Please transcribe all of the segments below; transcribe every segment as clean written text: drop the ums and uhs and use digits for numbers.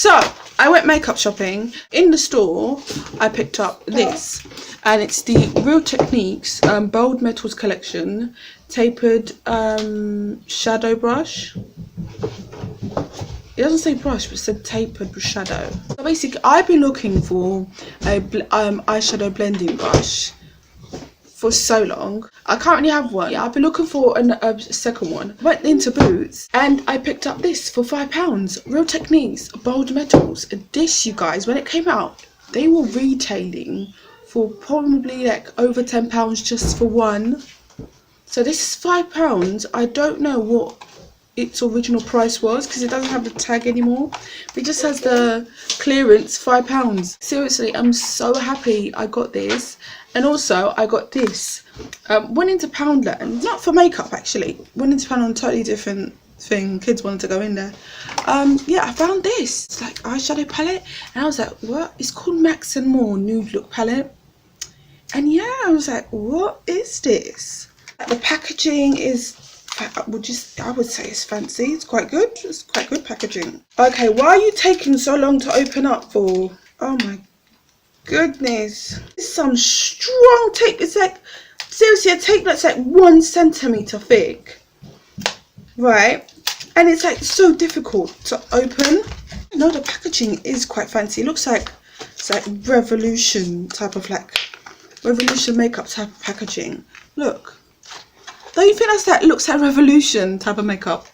So I went makeup shopping. In the store I picked up this, and it's the Real Techniques Bold Metals collection tapered shadow brush. It doesn't say brush, but it said tapered shadow. So basically I've been looking for a eyeshadow blending brush for so long. I currently have one. Yeah, I've been looking for a second one. Went into Boots and I picked up this for £5. Real Techniques Bold Metals. This, you guys, when it came out, they were retailing for probably like over £10 just for one. So this is £5. I don't know what its original price was because it doesn't have the tag anymore. It just has the clearance, £5. Seriously, I'm so happy I got this. And also I got this. Went into Poundland, not for makeup actually. Went into Poundland on a totally different thing. Kids wanted to go in there. Yeah, I found this. It's like eyeshadow palette, and I was like, what? It's called Max and More Nude Look Palette. And yeah, I was like, what is this? The packaging is, I would say it's fancy. It's quite good. It's quite good packaging. Okay, why are you taking so long to open up for? Oh my goodness. It's some strong tape. It's like, seriously, a tape that's like 1 centimeter thick. Right? And it's like so difficult to open. No, the packaging is quite fancy. It looks like it's like Revolution type of like Revolution makeup type of packaging. Look. Don't you think that's like looks like Revolution type of makeup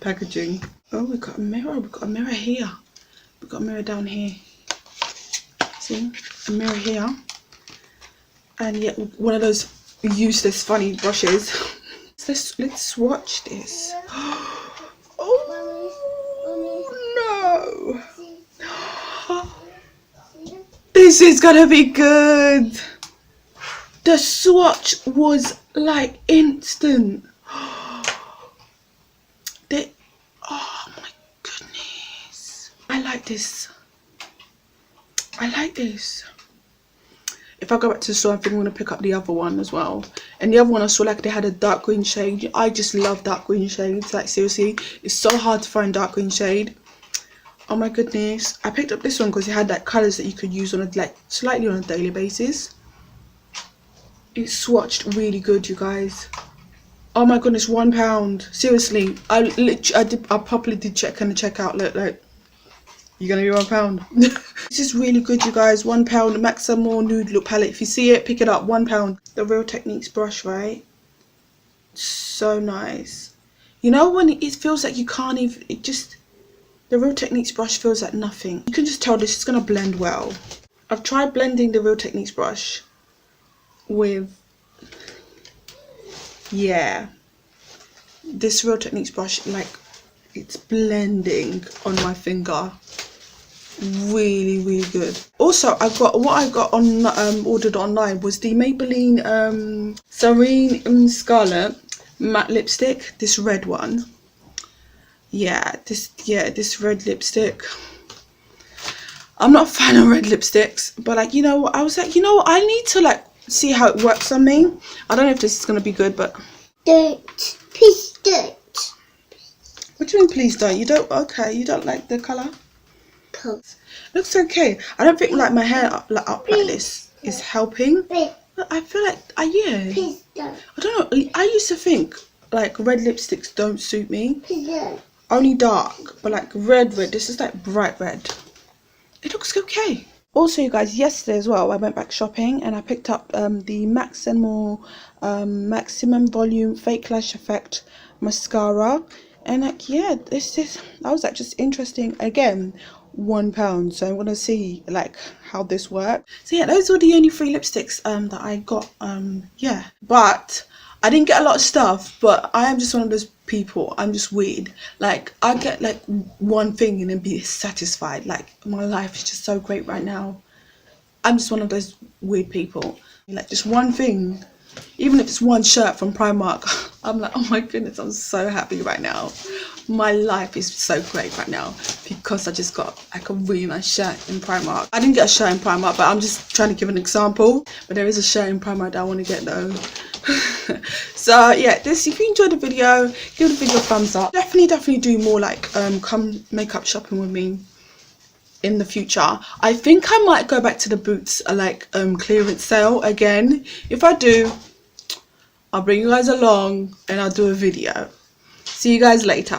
packaging? Oh, we've got a mirror. We've got a mirror here. We've got a mirror down here. See? A mirror here. And yet one of those useless funny brushes. Let's swatch this. Oh no. This is gonna be good. The swatch was like instant. Oh my goodness. I like this. I like this. If I go back to the store, I think I'm going to pick up the other one as well. And the other one I saw like they had a dark green shade. I just love dark green shades. Like seriously, it's so hard to find dark green shade. Oh my goodness. I picked up this one because it had like colours that you could use on a like slightly on a daily basis. It swatched really good, you guys. Oh my goodness, £1. Seriously, I properly did check in the checkout. Look, like, you're gonna be £1. This is really good, you guys. £1. Max and More Nude Look Palette. If you see it, pick it up. £1. The Real Techniques brush, right? So nice. You know when it feels like you can't even. The Real Techniques brush feels like nothing. You can just tell this is gonna blend well. I've tried blending the Real Techniques brush with, yeah, this Real Techniques brush, like it's blending on my finger really, really good. Also, I got on ordered online was the Maybelline Serene Scarlet matte lipstick, this red one. This red lipstick. I'm not a fan of red lipsticks, but like, you know, I was like, you know, I need to like see how it works on me. I don't know if this is gonna be good, but Please don't. What do you mean please don't? You don't? Okay, you don't like the colour? Cool. Looks okay. I don't think like my hair up like this is helping. But I feel like yeah. Please don't. I don't know. I used to think like red lipsticks don't suit me. Please don't. Only dark, but like red. This is like bright red. It looks okay. Also, you guys, yesterday as well, I went back shopping and I picked up the Max and More Maximum Volume Fake Lash Effect mascara. And like, yeah, I was like just interesting. Again, £1. So I'm gonna see like how this works. So yeah, those were the only 3 lipsticks that I got. Yeah, but I didn't get a lot of stuff. But I am just one of those people. I'm just weird. Like I get like one thing and then be satisfied. Like my life is just so great right now. I'm just one of those weird people. Like just one thing, even if it's one shirt from Primark, I'm like, oh my goodness, I'm so happy right now. My life is so great right now because I just got like a really nice shirt in Primark. I didn't get a shirt in Primark, but I'm just trying to give an example. But there is a shirt in Primark that I want to get though. So yeah, if you enjoyed the video, give the video a thumbs up. Definitely do more like come makeup shopping with me. in the future. I think I might go back to the Boots like clearance sale again. If I do, I'll bring you guys along and I'll do a video. See you guys later.